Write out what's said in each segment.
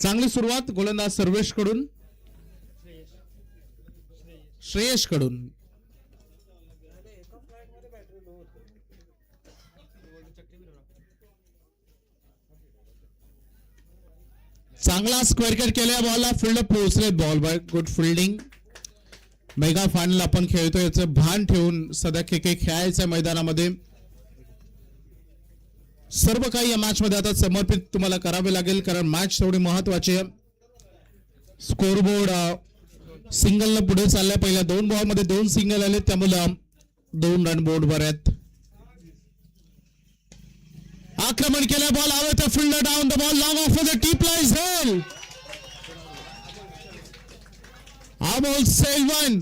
चांगली सुरुवात गोलंदाज सर्वेश कडून, श्रेयश कडून. चांगला स्क्वेअर कट केल्या बॉलला, फील्ड पोहोचले, ball by good fielding. Mega final आपण खेळतोय याचं भान ठेवून सध्या खेळायचं मैदानामध्ये. सर्व काही या मॅच मध्ये आता समर्पित तुम्हाला करावे लागेल, कारण मॅच थोडी महत्वाची आहे. स्कोरबोर्ड सिंगल न पुढे चाललाय. पहिल्या 2 बॉल मध्ये 2 सिंगल आले, त्यामुळे 2 रन बोर्ड वर आहेत. आक्रमण केलं, बॉल आवे तर fielder down the ball, long of the T plies Hale. Amol Selvan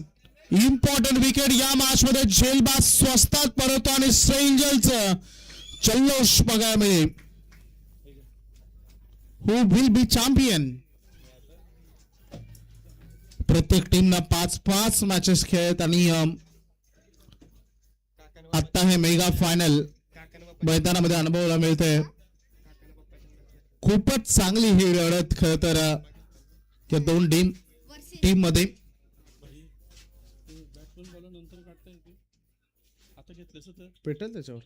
important wicket या मॅच मध्ये. झेलबाज स्वस्तात परतो आणि स्ट्रेंजरचं जल्लोष बघायला मिळेल. हु विल बी चॅम्पियन. प्रत्येक टीमना 5-5 मॅचेस खेळत आणि आता हे मेगा फायनल मैदानामध्ये अनुभवायला मिळतंय. खूपच चांगली ही लढत खरं तर या 2 टीम मध्ये. पेटेल त्याच्यावर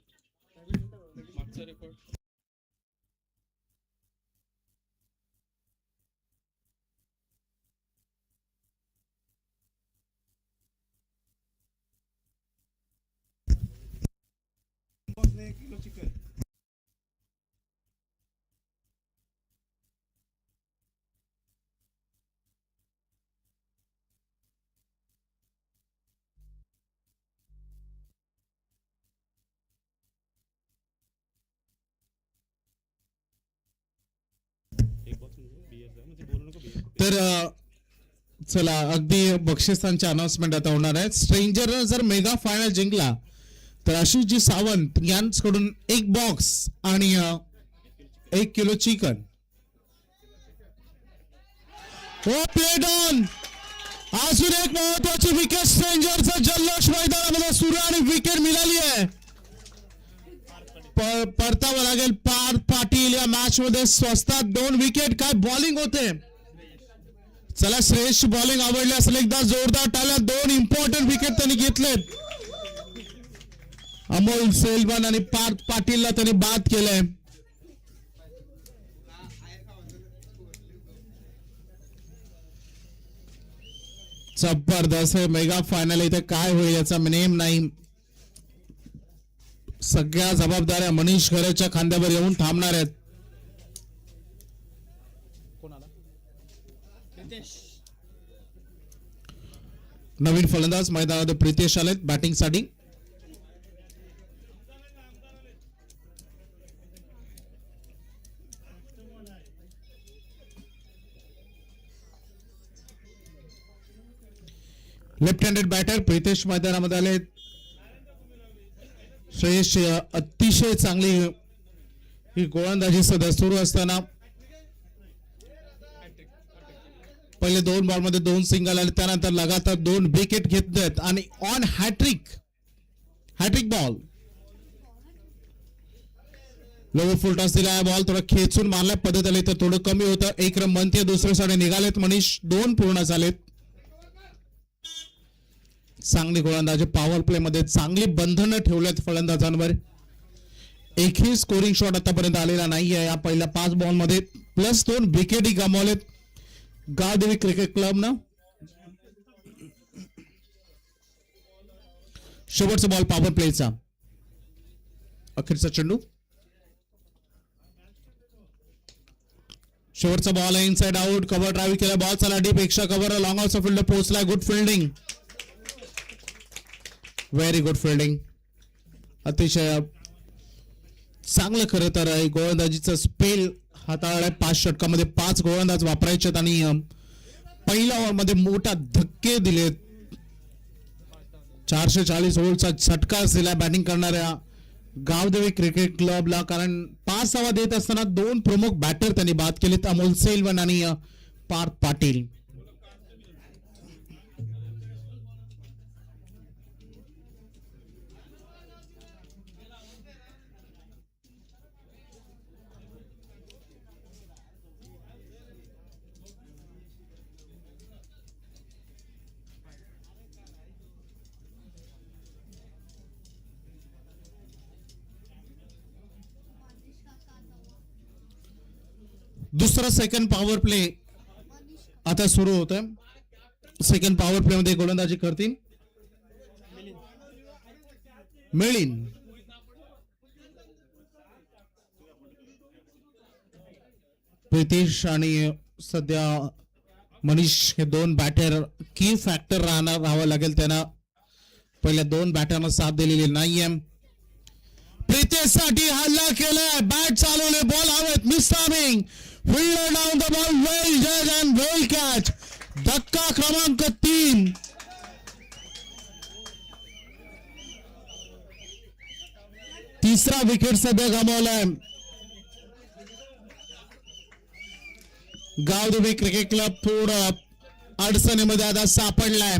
तर चला अगदी बक्षिसांचे अनाउन्समेंट आता होणार आहे. स्ट्रेंजर जर मेगा फायनल जिंकला तर आशिषजी सावंत यांच्याकडून 1 बॉक्स आणि 1 किलो चिकन. हो प्लेड ऑन. अजून एक महत्वाची विकेट. स्ट्रेंजरचा जल्लोष मैदानामध्ये सुरू आणि विकेट मिळाली आहे. परतावं लागेल पार्थ पाटील या मॅच मध्ये. स्वस्तात 2 विकेट. काय बॉलिंग होते. चला श्रेयश बॉलिंग आवडली असेल एकदा जोरदार टाळ्या. 2 इम्पॉर्टंट विकेट त्यांनी घेतलेत. अमोल सेल्वन आणि पार्थ पाटीलला त्यांनी बाद केलंय. जबरदस्त आहे मेगा फायनल. इथे काय होईल याचा नेम नाही. सगळ्या जबाबदाऱ्या मनीष खरेच्या खांद्यावर येऊन थांबणार आहेत. नवीन फलंदाज मैदानात प्रितेश आलेत बॅटिंग साठी. लेफ्ट हँडेड बॅटर प्रितेश मैदानामध्ये आले. श्रेयश अतिशय चांगली ही गोलंदाजी सध्या सुरू असताना पहिले 2 बॉल मध्ये 2 सिंगल आले, त्यानंतर लगातार 2 विकेट घेतलेत आणि on hattrick ball. Lower full toss दिला. बॉल थोडा खेचून मारल्या पद्धत आली तर थोडं कमी होतं. 1 रन बनते. दुसऱ्यासाठी निघालेत मनीष. 2 पूर्ण झालेत. चांगली गोलंदाजी. पॉवर प्ले मध्ये चांगली बंधनं ठेवल्यात फलंदाजांवर. एकही स्कोरिंग शॉट आतापर्यंत आलेला नाहीये या पहिल्या 5 बॉल मध्ये. प्लस 2 विकेटही गमावलेत गावदेवी क्रिकेट क्लब ना. शेवटचा बॉल पॉवर प्लेचा. अखेरचा चेंडू. शेवटचा बॉल आहे इनसाइड आउट. कव्हर ड्राईव्ह केला. बॉल चला deep. Extra cover. Long off field पोहोचला. Good fielding. Very good fielding. अतिशय चांगलं खरं तर गोलंदाजीचा स्पेल हाताळलाय. 5 षटकामध्ये 5 गोलंदाज वापरायचे आणि पहिल्या ओव्हर मध्ये मोठा धक्के दिलेत. 440 ओव्हरचा षटकार दिला बॅटिंग करणाऱ्या गावदेवी क्रिकेट क्लबला. कारण 5 धावा देत असताना 2 प्रमुख बॅटर त्यांनी बाद केलेत. अमोल सेल्वन आणि पार्थ पाटील. दुसरा सेकंड पॉवर प्ले आता सुरू होत आहे. सेकंड पॉवर प्ले मध्ये गोलंदाजी करतील मिलिंद. प्रितेश आणि सध्या मनीष हे दोन बॅटर की फॅक्टर राहावं लागेल. त्यांना पहिल्या दोन बॅटरना साथ दिलेली नाहीये. प्रितेश साठी हल्ला केलाय, बॅट चालवले, बॉल हवेत, miss timing, fielder down the ball, well जज अँड वेल कॅच. धक्का क्रमांक 3. तिसरा विकेट सध्या गमावलाय. गावदेवी क्रिकेट क्लब थोडं अडचणीमध्ये आता सापडलाय.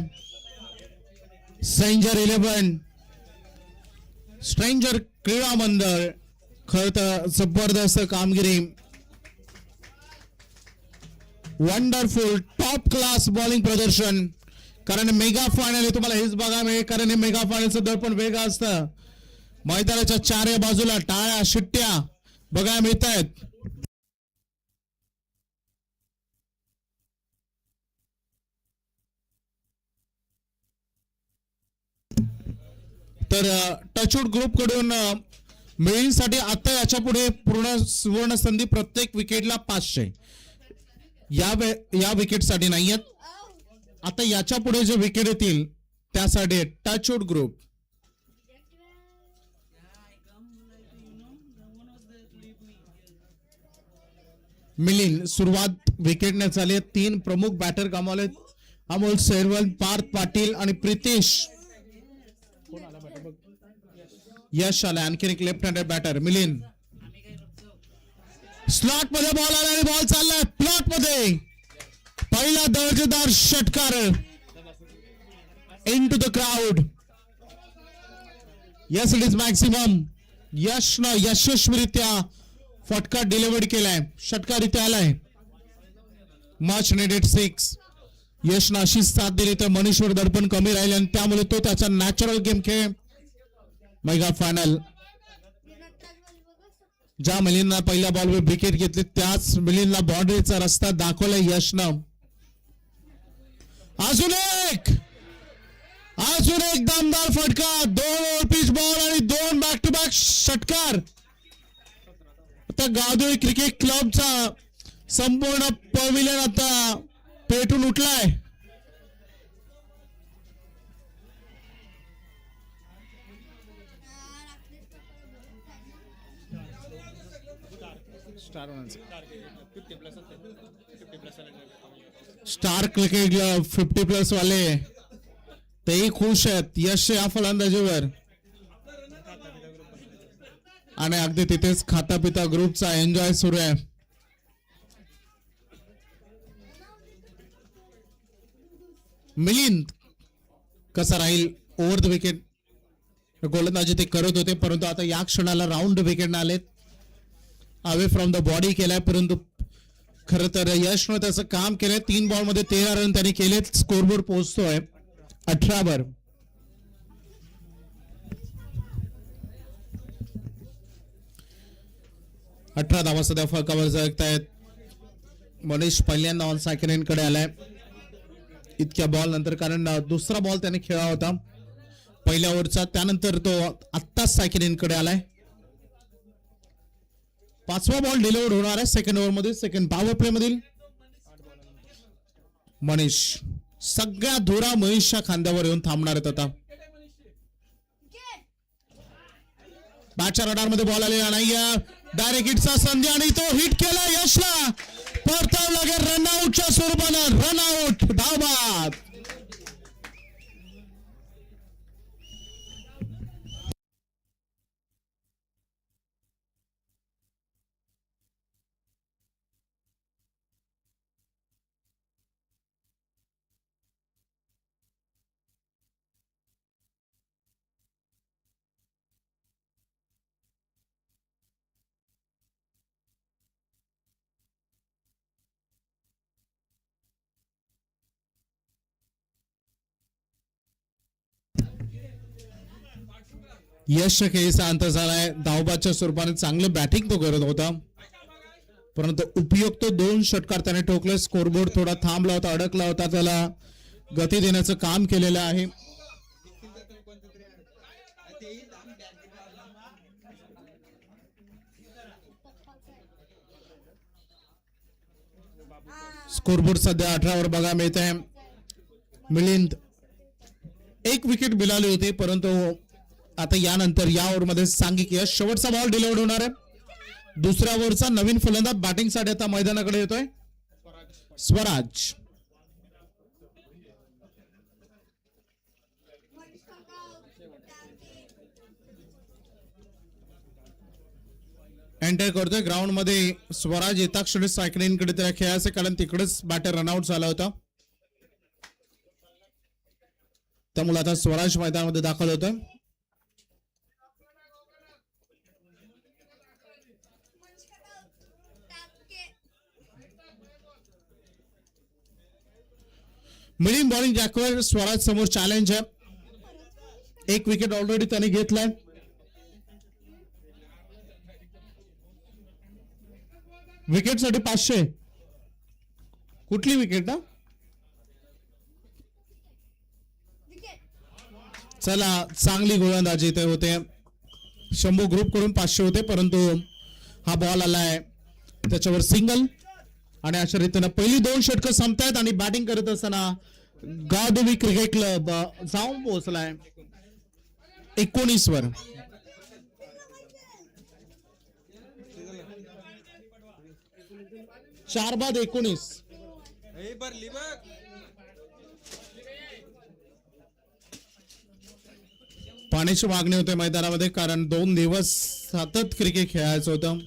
स्ट्रेंजर क्रीडा मंडळ खर तर जबरदस्त कामगिरी, वंडरफुल टॉप क्लास बॉलिंग प्रदर्शन. कारण मेगा फायनल तुम्हाला हेच बघा मिळेल, कारण हे मेगा फायनलचं दर्पण वेगळं असतं. मैदानाच्या चारही बाजूला टाळ्या शिट्ट्या बघायला मिळत आहेत. तर टचवूड ग्रुप कडून मिळीसाठी आता याच्या पुढे पूर्ण सुवर्ण संधी, प्रत्येक विकेटला 500. या विकेट साठी नाहीयेत. आता याच्या पुढे जे विकेट येतील त्यासाठी टचवूड ग्रुप. मिलिंद सुरुवात विकेटने झाली. 3 प्रमुख बॅटर गमावले, अमोल सेरवल, पार्थ पाटील आणि प्रितेश. यश आला, आणखी एक left handed batter Milind. Slot मध्ये बॉल आला आणि बॉल चाललाय प्लॉट मध्ये. पहिला दर्जेदार षटकार into the crowd. Yes it is maximum. यशनं यशस्वीरित्या फटका डिलिव्हर्ड केलाय, षटकार इथे आलाय. मच नेडेड 6. यशनं अशी साथ दिली तर मनीषवर दडपण कमी राहिले आणि त्यामुळे तो त्याचा नॅचरल गेम खेळ. मेगा फायनल ज्या मिलिंदला पहिल्या बॉलवर विकेट घेतली त्याच मिलिंदला बाउंड्रीचा रस्ता दाखवला यशनं. अजून एक दमदार फटका, 2 ओव्हर पिच बॉल आणि 2 बॅक टू बॅक षटकार. आता गावदेवी क्रिकेट क्लबचा संपूर्ण पॅव्हिलियन आता पेटून उठलाय. स्टार क्रिकेट 50+ वाले तेही खुश आहेत यश या फलंदाजीवर. आणि अगदी तिथेच खाता पिता ग्रुपचा एन्जॉय सुरू आहे. मिलिंद कसा राहील ओव्हर द विकेट. गोलंदाजी ते करत होते, परंतु आता या क्षणाला राऊंड विकेट आलेत. अवे फ्रॉम द बॉडी केलाय, परंतु खरं तर यशनं त्याचं काम केलंय. 3 बॉल मध्ये 13 रन त्यांनी केलेत. स्कोरबोर्ड पोहोचतोय 18 वर. धावा सध्या फळकावर जगतायत. मनीष पहिल्यांदा ऑन सेकंड कडे आलाय इतक्या बॉल नंतर, कारण दुसरा बॉल त्याने खेळला होता पहिल्या ओव्हरचा, त्यानंतर तो आत्ताच सेकंड कडे आलाय. 5वा बॉल डिलिव्हर्ड होणार आहे सेकंड ओव्हर मध्ये. सेकंड पॉवर प्ले मधील मनीष. सगळ्या धुरा मनीषच्या खांद्यावर येऊन थांबणार आहेत आता. बॅटच्या रडार मध्ये बॉल आलेला नाही. डायरेक्ट हिटचा संधी आणि तो हिट केला यशला. परताव लागेल रनआउटच्या स्वरूपानं. रनआउट, धावबाद. यश खेळीचा अंत झालाय. धावबादच्या स्वरूपाने चांगलं बॅटिंग तो करत होता. परंतु उपयुक्त 2 षटकार त्याने ठोकले. स्कोरबोर्ड थोडा थांबला होता, अडकला होता, त्याला गती देण्याचं काम केलेलं आहे. स्कोरबोर्ड सध्या 18 वर बघा मिळत आहे. मिलिंद 1 विकेट मिळाली होती, परंतु आता यानंतर या ओव्हरमध्ये सांघिक यश. शेवटचा बॉल डिलिव्हर्ड होणार आहे. दुसऱ्या ओव्हरचा नवीन फलंदाज बॅटिंगसाठी आता मैदानाकडे येतोय. स्वराज एंटर करतोय ग्राउंड मध्ये. स्वराज येता क्षणी सायकलिंगकडे त्या खेळाचे, कारण तिकडेच बॅटर रनआउट झाला होता. त्यामुळे आता स्वराज मैदानामध्ये दाखल होतोय. मिलिंद बॉलिंग जॅकवर. स्वराज समोर चॅलेंज आहे. 1 विकेट ऑलरेडी त्याने घेतलाय. विकेट साठी 500. कुठली विकेट ना? चला, चांगली गोलंदाजी इथे होते. शंभू ग्रुप कडून 500 होते, परंतु हा बॉल आलाय त्याच्यावर सिंगल. आणि अशा रीतीनं पहिली 2 षटकं संपतायत आणि बॅटिंग करत असताना गावदेवी क्रिकेट क्लब जाऊन पोहोचलाय 19 वर. चार बाद 19. पाण्याची मागणी होते मैदानामध्ये, कारण 2 दिवस सतत क्रिकेट खेळायचं होतं.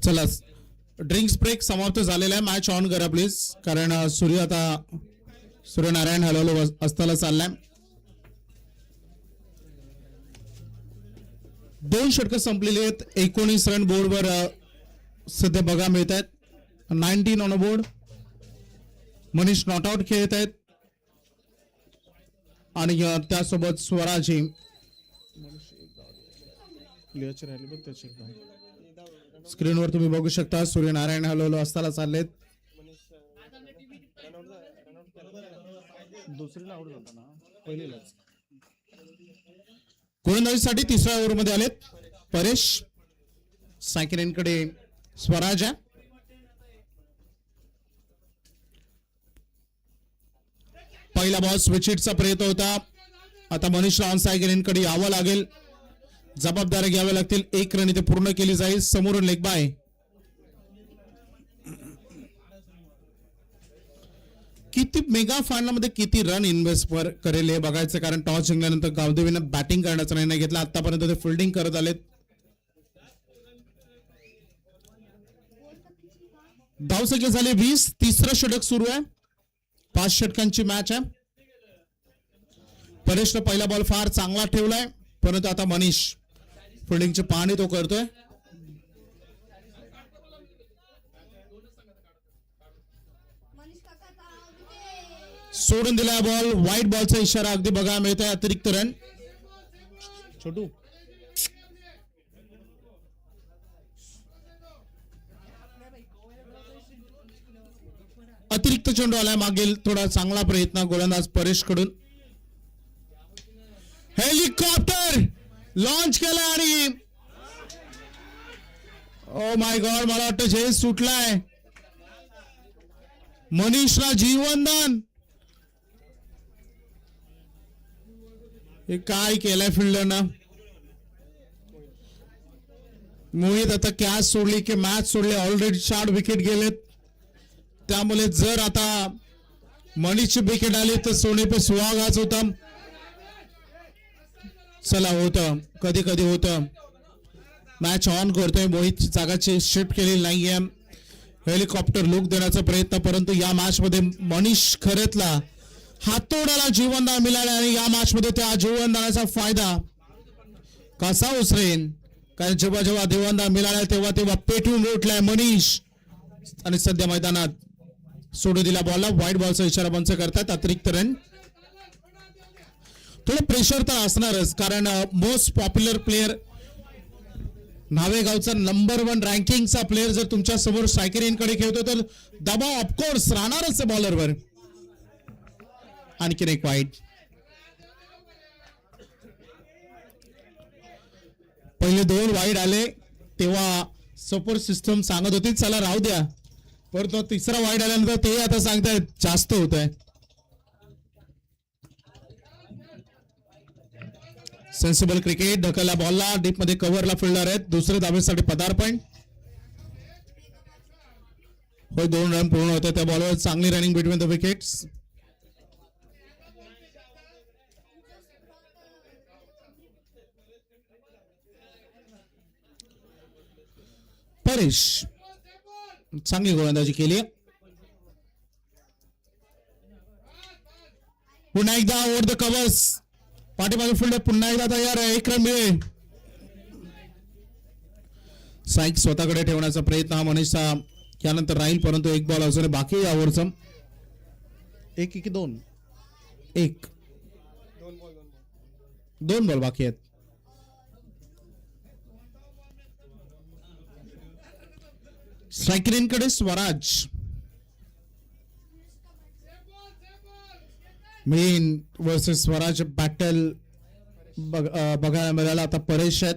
चला, ड्रिंक्स ब्रेक समाप्त झालेला आहे. मॅच ऑन करा प्लीज, कारण सूर्यनारायण हलवलो असताना चाललाय. 2 षटकं संपलेली आहेत. 19 रन बोर्डवर सध्या बघा मिळत आहेत. 19 on board. Manish not out खेळत आहेत आणि त्यासोबत स्वराजी स्क्रीनवर तुम्ही बघू शकता. सूर्यनारायण हलवलो असताना चाललेत. गोलंदाजीसाठी 3ऱ्या ओव्हरमध्ये आलेत परेश. सायकलिंगकडे स्वराज आहे. पहिला बॉल स्विच हिटचा प्रयत्न होता. आता मनीषला ऑन सायकलिंगकडे यावं लागेल, जबाबदाऱ्या घ्याव्या लागतील. 1 रन इथे पूर्ण केली जाईल. समोरून लेग बाय. किती मेगा फायनल मध्ये किती रन इन्व्हेस्ट करेल हे बघायचं, कारण टॉस जिंकल्यानंतर गावदेवीनं बॅटिंग करण्याचा निर्णय घेतला. आतापर्यंत ते फिल्डिंग करत आलेत. धावसंख्या झाली 20. 3रं षटक सुरू आहे. 5 षटकांची मॅच आहे. परेशनं पहिला बॉल फार चांगला ठेवलाय, परंतु आता मनीष फिल्डिंगची पाहणी तो करतोय. सोडून दिला बॉल. व्हाईट बॉलचा इशारा अगदी बघा मिळतोय. अतिरिक्त रन. छोटू अतिरिक्त चेंडू आलाय. मागील थोडा चांगला प्रयत्न गोलंदाज परेश कडून. हेलिकॉप्टर लॉन्च केला आणि ओ माय गॉड, मला वाटतं झेल सुटलाय. मनीषला जीवनदान. हे काय केलंय फिल्डरनं. मोहित आता कॅच सोडली की मॅच सोडली. ऑलरेडी 4 विकेट गेलेत. त्यामुळे जर आता मनीषची विकेट आली तर सोने पे सुहागाच होता. चला होतं कधी कधी होतं. मॅच ऑन करतोय. मोहित जागाची शिफ्ट केलेली नाहीये. हेलिकॉप्टर लुक देण्याचा प्रयत्न, परंतु या मॅच मध्ये मनीष खरेतला हातोडाला जीवनदान मिळाले आणि या मॅच मध्ये त्या जीवनदानाचा फायदा कसा उचलेन. कारण जेव्हा जेव्हा जीवनदान मिळाला तेव्हा तेव्हा पेटून उठलाय मनीष आणि सध्या मैदानात सोडू दिला बॉलला. व्हाईट बॉलचा इशारा पंच करतात. अतिरिक्त रन. थोडं प्रेशर तर असणारच, कारण मोस्ट पॉप्युलर प्लेअर नावेगावचा नंबर 1 रँकिंगचा प्लेअर जर तुमच्या समोर स्ट्रायकरींकडे खेळतो तर दबाव ऑफकोर्स राहणारच बॉलरवर. आणखीन एक वाईट. पहिले 2 वाईट आले तेव्हा सपोर्ट सिस्टम सांगत होती चला राहू द्या, परंतु तिसरा वाईट आल्यानंतर ते आता सांगतायत जास्त होत आहे. Sensible cricket. ढकलला बॉलला डीप मध्ये कव्हरला फिल्डर आहेत. दुसरे धावेसाठी पदार्पण. होय 2 रन पूर्ण होते त्या बॉलवर. चांगली running between the wickets. Paresh चांगली गोलंदाजी केली. पुन्हा एकदा ओव्हर द कव्हर्स. पाठीमागे फिल्डर पुन्हा एकदा तयार आहे. 1 रन मिळेल. साईक स्वतःकडे ठेवण्याचा प्रयत्न हा मनीषचा यानंतर राहील, परंतु 1 बॉल अजून बाकी या ओव्हरचा. 1 की 2? 1. 2 बॉल बाकी आहेत. स्ट्रायकरींकडे Swaraj. Man versus Swaraj battle बघायला मिळाला. आता परेश आहेत.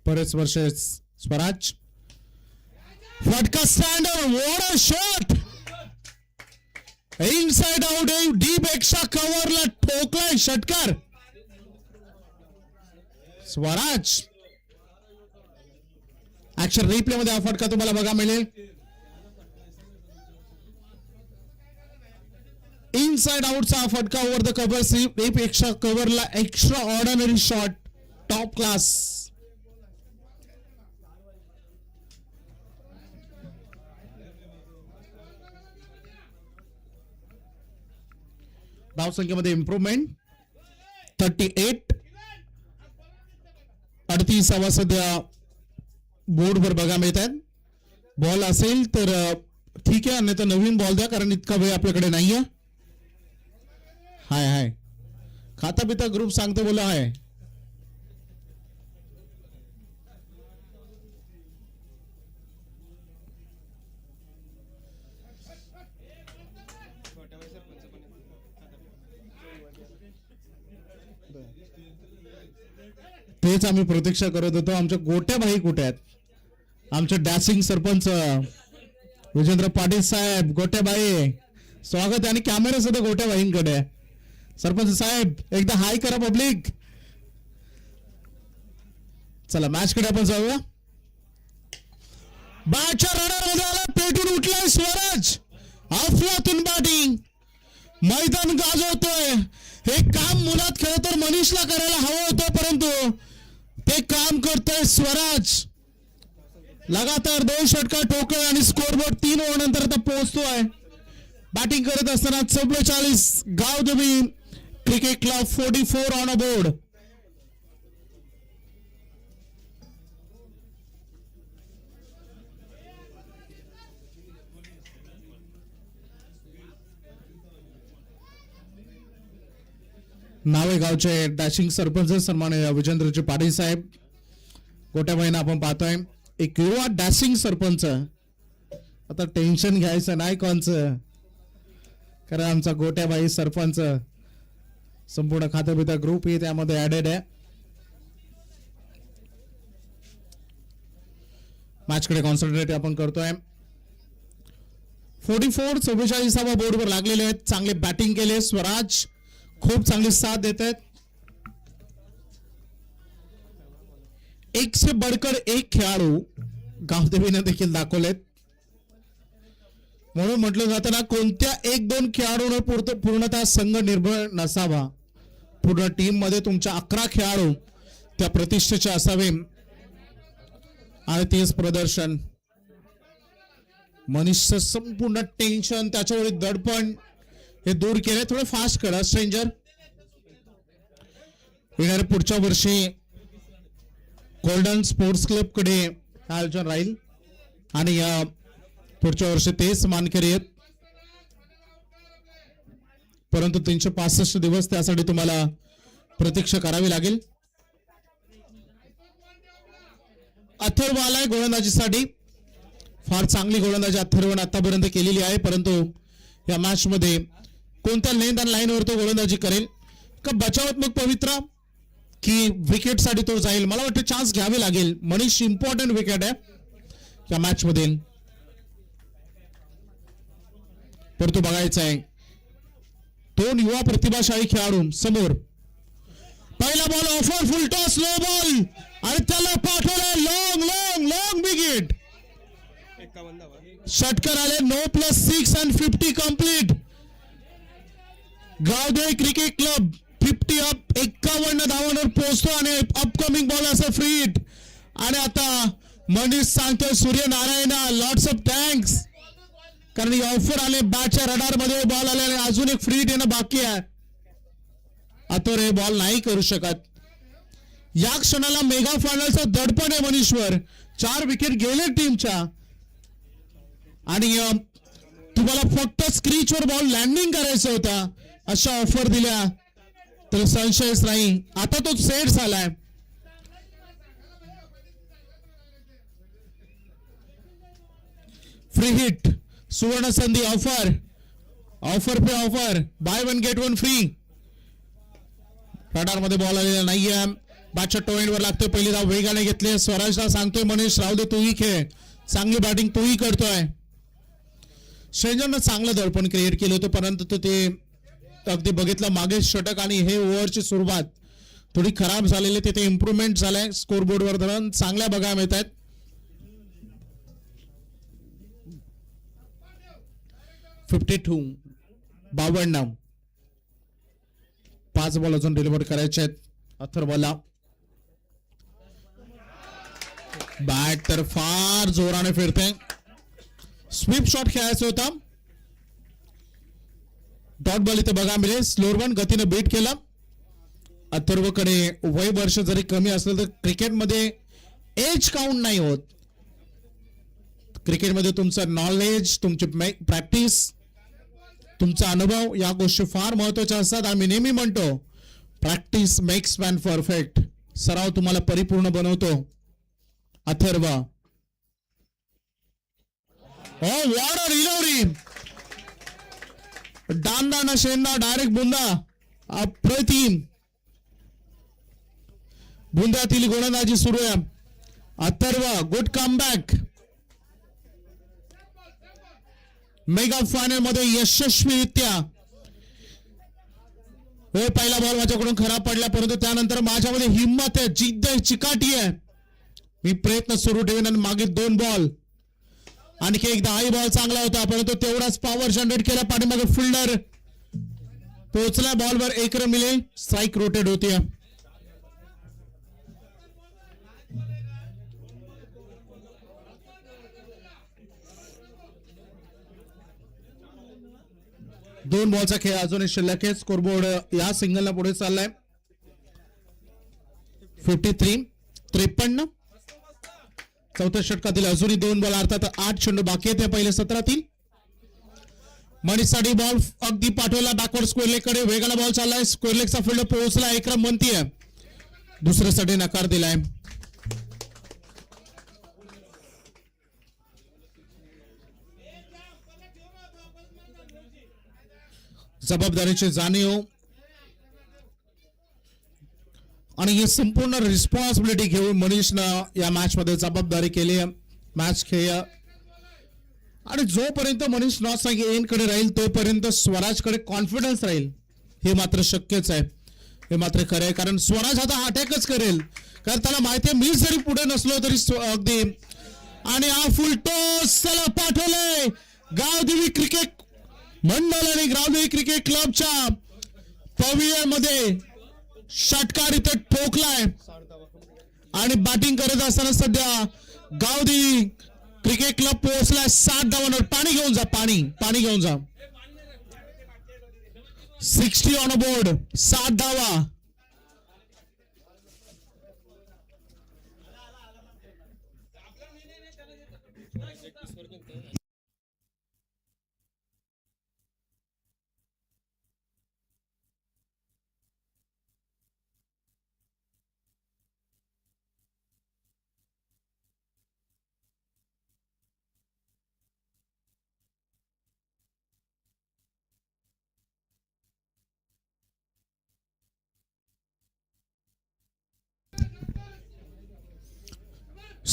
परेश वर्सेस स्वराज. फटका स्टँडर. What a shot. Inside out. Deep extra कव्हरला ठोकलाय षटकार. स्वराज. ऍक्शन रिप्ले मध्ये हा फटका तुम्हाला बघा मिळेल. इनसाइड आउटचा हा फटका ओव्हर द कव्हर. पेक्षा कव्हरला extraordinary shot. Top class. धावसंख्येमध्ये इम्प्रूव्हमेंट. 38. 38 सध्या बोर्डवर बघा मिळत आहेत. बॉल असेल तर ठीक आहे, अन्यथा नवीन बॉल द्या, कारण इतका वेळ आपल्याकडे नाहीये. हाय हाय खाता पिता ग्रुप सांगतो बोला हाय. तेच आम्ही प्रतीक्षा करत होतो. आमच्या गोट्या भाई कुठे आहेत? आमचे डॅशिंग सरपंच विजेंद्र पाटील साहेब. गोट्या बाई स्वागत आहे. आणि कॅमेरा सुद्धा गोट्या बाईंकडे. सरपंच साहेब एकदा हाय करा पब्लिक. चला मॅच कडे आपण जाऊया. बॅटच्या रनर मध्ये आला. पेटून उठलाय स्वराज. अफलातून बॅटिंग. मैदान गाजवतोय. हे काम मुलात खरं तर मनीषला करायला हवं होतं, परंतु ते काम करतोय स्वराज. लगातार 2 षटकार ठोकले आणि स्कोरबोर्ड 3 ओव्हर नंतर आता पोहोचतोय. बॅटिंग करत असताना 44 Gavdevi cricket club 44 on a board. नावेगावचे डॅशिंग सरपंच सन्माननीय विजेंद्रजी पाटील साहेब. गोट्याबाईंना आपण पाहतोय. एक युवा डॅशिंग सरपंच. आता टेन्शन घ्यायचं नाही कोणचं, कारण आमचा गोट्याबाई सरपंच संपूर्ण खातेपिता ग्रुप ही त्यामध्ये ऍडेड आहे. मॅच कडे कॉन्सन्ट्रेट आपण करतोय. 44-44 बोर्डवर लागलेले आहेत. चांगले बॅटिंग केले. स्वराज खूप चांगली साथ देत आहेत. एक से बढ़कर एक खेळाडू गावदेवीने देखील दाखवलेत. म्हणून म्हटलं जातं ना, कोणत्या एक दोन खेळाडूंवर पूर्णतः संघ निर्भर नसावा. पूर्ण टीम मध्ये तुमच्या 11 खेळाडू त्या प्रतिष्ठेचे असावे. आणि तेच प्रदर्शन. मनीषचं संपूर्ण टेन्शन, त्याच्यावरील दडपण हे दूर केले. थोडं फास्ट करा स्ट्रेंजर. येणाऱ्या पुढच्या वर्षी गोल्डन स्पोर्ट्स क्लब कडे आयोजन राहील आणि या पुढच्या वर्षी तेच मानकरी आहेत. परंतु 365 दिवस त्यासाठी तुम्हाला प्रतीक्षा करावी लागेल. अथर्व आलाय गोलंदाजीसाठी. फार चांगली गोलंदाजी अथर्वने आतापर्यंत केलेली आहे. परंतु या मॅच मध्ये कोणत्या लेंथ आणि लाईनवर तो गोलंदाजी करेल का बचावात्मक पवित्रा की विकेट साठी तो जाईल. मला वाटतं चान्स घ्यावे लागेल. मनीष इम्पॉर्टंट विकेट आहे या मॅच मध्ये. परंतु बघायचं आहे 2 युवा प्रतिभाशाली खेळाडू समोर. पहिला ball offer full toss low ball आणि त्याला पाठवलं लॉंग लॉंग लॉंग विकेट. षटकर आले. 9+6 and 50 complete. Gavdevi cricket club 50 up 51 धावांवर पोहोचतो आणि अपकमिंग बॉल असं फ्री हिट. आणि आता मनीष सांगतोय सूर्यनारायण लॉट्स ऑफ थँक्स, कारण ऑफर आले बॅटच्या रडार मध्ये बॉल आले आणि अजून एक फ्री हिट येणं बाकी आहे. आता हे बॉल नाही करू शकत. या क्षणाला मेगा फायनलचा दडपण आहे मनीषवर. 4 विकेट गेले टीमच्या आणि तुम्हाला फक्त स्क्रीचवर बॉल लँडिंग करायचा होता. अशा ऑफर दिल्या तर संशयच नाही. आता तो सेट झालाय. फ्री हिट सुवर्ण संधी. ऑफर ऑफर पे offer. Buy 1 get 1 free. Radar मध्ये बॉल आलेला नाहीये. बॅटच्या टोएंड वर लागतोय. पहिली धाव वेगाने घेतली. स्वराजला सांगतोय मनीष राहू दे तूही खेळ. चांगली बॅटिंग तूही करतोय. शेंजरनं चांगलं दडपण क्रिएट केलं होतं परंतु ते अगदी बघितलं मागे षटक आणि हे ओव्हरची सुरुवात थोडी खराब झालेली. तिथे इम्प्रुव्हमेंट झालाय. स्कोरबोर्ड वर धरण चांगल्या बघायला मिळत आहेत. $52 5 बॉल अजून डिलिव्हर करायचे आहेत अथर्वला. बॅट तर फार जोराने फिरते. स्वीप शॉट खेळायचा होता. डॉट बॉल इथे बघा मिळेल. स्लोअर वन गतीने बीट केला. अथर्वकडे वय वर्ष जरी कमी असलं तर क्रिकेटमध्ये एज काउंट नाही होत. क्रिकेटमध्ये तुमचं नॉलेज, तुमची प्रॅक्टिस, तुमचा अनुभव या गोष्टी फार महत्वाच्या असतात. आम्ही नेहमी म्हणतो प्रॅक्टिस मेक्स मॅन परफेक्ट. सराव तुम्हाला परिपूर्ण बनवतो. Atharva what a delivery. डांदा ना शेंदा डायरेक्ट बुंदा. अप्रतिम. बुंद्यातील गोलंदाजी सुरू आहे. Atharva good comeback. Mega final मध्ये यशस्वीरित्या. हो पहिला बॉल माझ्याकडून खराब पडला परंतु त्यानंतर माझ्यामध्ये हिंमत आहे, जिद्द आहे, चिकाटी आहे. मी प्रयत्न सुरू ठेवेन आणि मागे 2 बॉल. आणखी एकदा हाय बॉल चांगला होता परंतु तेवढाच पॉवर जनरेट केला. पाठीमागे फिल्डर पोहोचला. बॉलवर 1 रन मिळेल. स्ट्राईक रोटेट होती. दोन बॉलचा खेळ अजूनही शिल्लक आहे. स्कोरबोर्ड या सिंगलला पुढे चाललाय. 53. चौथ्या षटकातील अजूनही 2 बॉल अर्थात 8 चेंडू बाकी आहेत. पहिल्या 17तील मनीषसाठी बॉल अगदी पाठवला बॅकवर्ड स्क्वेअर लेग कडे. वेगाला बॉल चाललाय. स्क्वेअर लेगचा फील्डर पोहोचला. 1 रन बनतीये. दुसऱ्यासाठी नकार दिलाय. जबाबदारीची जाणीव आणि ही संपूर्ण रिस्पॉन्सिबिलिटी घेऊन मनीषनं या मॅच मध्ये जबाबदारी केली. मॅच खेळ आणि जोपर्यंत मनीष नॉट एंड कडे राहील तोपर्यंत स्वराजकडे कॉन्फिडन्स राहील. हे मात्र शक्यच आहे. हे मात्र खरं आहे कारण स्वराज आता अटॅकच करेल कारण त्याला माहिती आहे मी जरी पुढे नसलो तरी अगदी. आणि हा फुल टॉस त्याला पाठवलंय. गावदेवी क्रिकेट मंडळ आणि गावदेवी क्रिकेट क्लबच्या पवेलियन मध्ये षटकार इथे ठोकलाय आणि बॅटिंग करत असताना सध्या गावदेवी क्रिकेट क्लब पोहोचलाय 7 धावांवर. पाणी घेऊन जा, पाणी घेऊन जा. 60 ऑन बोर्ड, 7 धावा.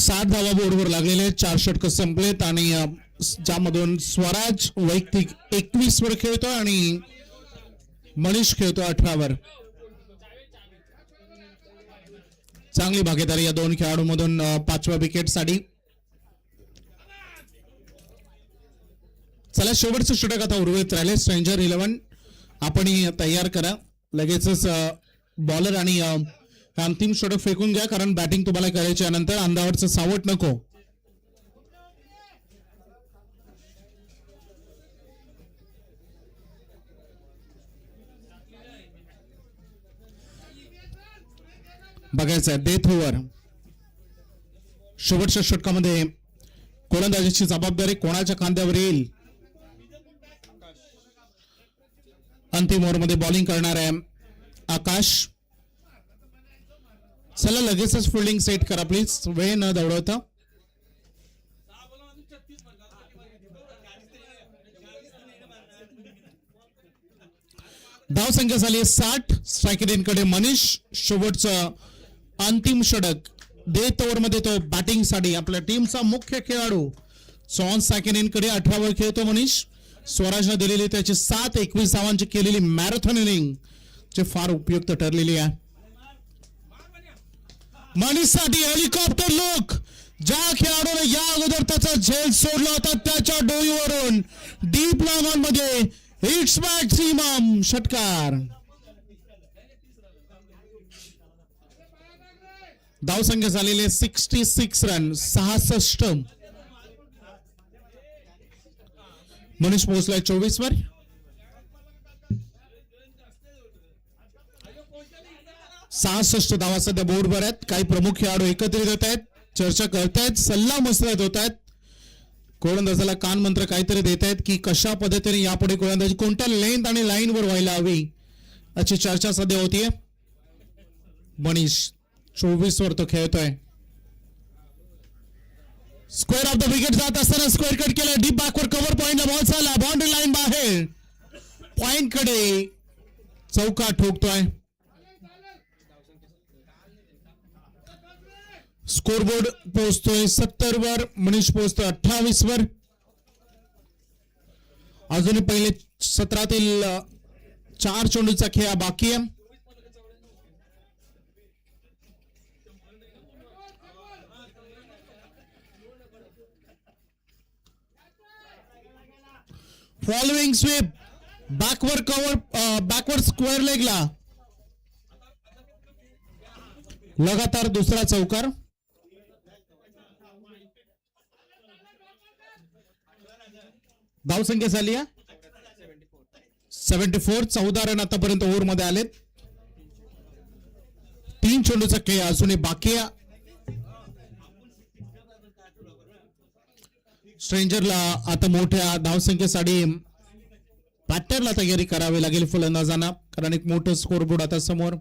सात धावा बोर्डवर लागलेले, 4 षटक संपलेत आणि ज्यामधून स्वराज वैयक्तिक 21 वर खेळतोय आणि मनीष खेळतोय 18 वर. चांगली भागीदारी या दोन खेळाडूंमधून 5व्या विकेटसाठी. चला शेवटचं षटक आता उर्वरित राहिले. स्ट्रेंजर 11 आपण तयार करा लगेचच. बॉलर आणि अंतिम षटक फेकून घ्या कारण बॅटिंग तुम्हाला करायची आहे. नंतर अंधावरचं सावट नको. बघायचं आहे डेथ ओव्हर. शेवटच्या षटकामध्ये गोलंदाजीची जबाबदारी कोणाच्या खांद्यावर येईल. अंतिम ओव्हरमध्ये बॉलिंग करणार आहे आकाश. चला लगेचच फिल्डिंग सेट करा प्लीज, वेळ न दौडवता. धाव संख्या झाली 60. स्ट्राईक रेटकडे मनीष. शेवटचं अंतिम षटक डेथ ओव्हर मध्ये तो बॅटिंग साठी आपल्या टीमचा मुख्य खेळाडू सॉन सॅकेनेनकडे 18 वर खेळतो मनीष. स्वराजने दिलेली त्याची 7-21 धावांची केलेली मॅरेथॉन इनिंग जे फार उपयुक्त ठरलेली आहे. मनीषसाठी हेलिकॉप्टर लुक. ज्या खेळाडूने या अगोदर त्याचा झेल सोडला होता त्याच्या डोईवरून डीप लॉंग ऑन मध्ये हिट्स मॅक्सिमम षटकार. धावसंख्या झालेले 66 रन 66. मनीष पोहोचलाय 24 वर. सहासष्ट धावा सध्या बोर्डवर आहेत. काही प्रमुख खेळाडू एकत्रित होत आहेत, चर्चा करतायत, सल्ला मसलत होत आहेत. गोलंदाजाला कान मंत्र काहीतरी देत आहेत की कशा पद्धतीने यापुढे गोलंदाजी कोणत्या लेंथ आणि लाईन वर व्हायला हवी अशी चर्चा सध्या होतीये. मनीष 24 वर तो खेळतोय. स्क्वेअर ऑफ द विकेट जात असताना स्क्वेअर कट केला. डीप बॅकवर कव्हर पॉइंटला बॉल चालला. बाउंड्री लाईन बाहेर. पॉइंट कडे चौका ठोकतोय. स्कोरबोर्ड पोहोचतोय 70 वर. मनीष पोहोचतोय 28 वर. अजूनही पहिले 17तील 4 चेंडूचा खेळ बाकी आहे. Following sweep. Backward cover, backward square लेगला लगातार दुसरा चौकार. धावसंख्या झाली 74. 14 रन आतापर्यंत ओव्हर मध्ये आलेत. 3 चेंडूचा खेळ अजूनही बाकी आहे. स्ट्रेंजरला आता मोठ्या धावसंख्येसाठी बॅटरला तयारी करावी लागेल फलंदाजांना कारण एक मोठं स्कोरबोर्ड आता समोर.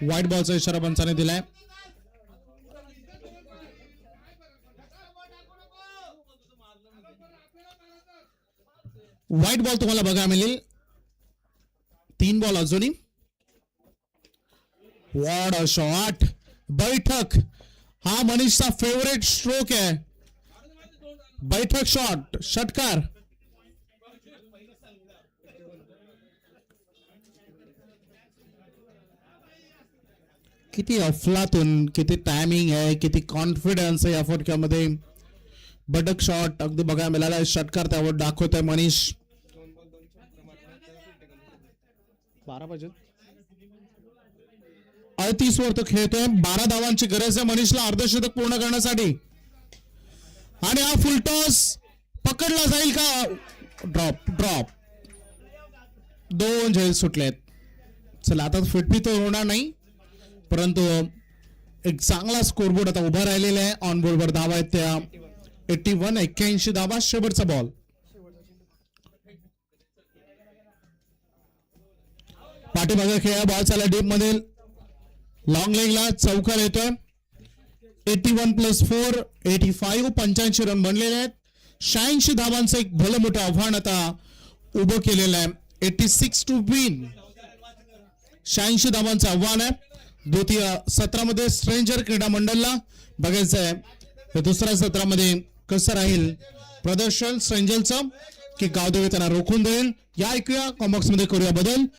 व्हाईट बॉलचा इशारा पंचाने दिलाय. व्हाईट बॉल तुम्हाला बघायला मिळेल. 3 बॉल अजूनही. What a shot. बैठक हा मनीषचा फेवरेट स्ट्रोक आहे. बैठक शॉट, षटकार. किती अफलातून, किती टायमिंग आहे, किती कॉन्फिडन्स आहे या फटक्यामध्ये. बटक शॉट अगदी बघायला मिळाला. षटकार त्यावर दाखवतोय मनीष. 12 पाहिजे. 38 वर तो खेळतोय. 12 धावांची गरज आहे मनीषला अर्धशतक पूर्ण करण्यासाठी. आणि हा फुलटॉस पकडला जाईल का? ड्रॉप 2 झेल सुटलेत. चला आता फिटपी तर होणार नाही, परंतु एक चांगला स्कोरबोर्ड आता उभा राहिलेला आहे. ऑन बोर्ड वर धावा आहेत त्या 81 धावा. शेवटचा बॉल. पाठीमागे खेळा. बॉल चालला डीप मध्ये. लॉंग लेगला चौकार येतोय. 81 + 4 85 85 रन बनलेले आहेत. 86 धावांचं एक भलं मोठं आव्हान आता उभं केलेलं आहे. 86 टू विन. 86 धावांचं आव्हान आहे. द्वितीय सत्रामध्ये स्ट्रेंजर क्रीडा मंडळला बघायचं आहे दुसऱ्या सत्रामध्ये कसं राहील प्रदर्शन स्ट्रेंजरचं, की गावदेवी त्यांना रोखून देईल. या ऐकूया कॉम्बॉक्स मध्ये करूया बदल.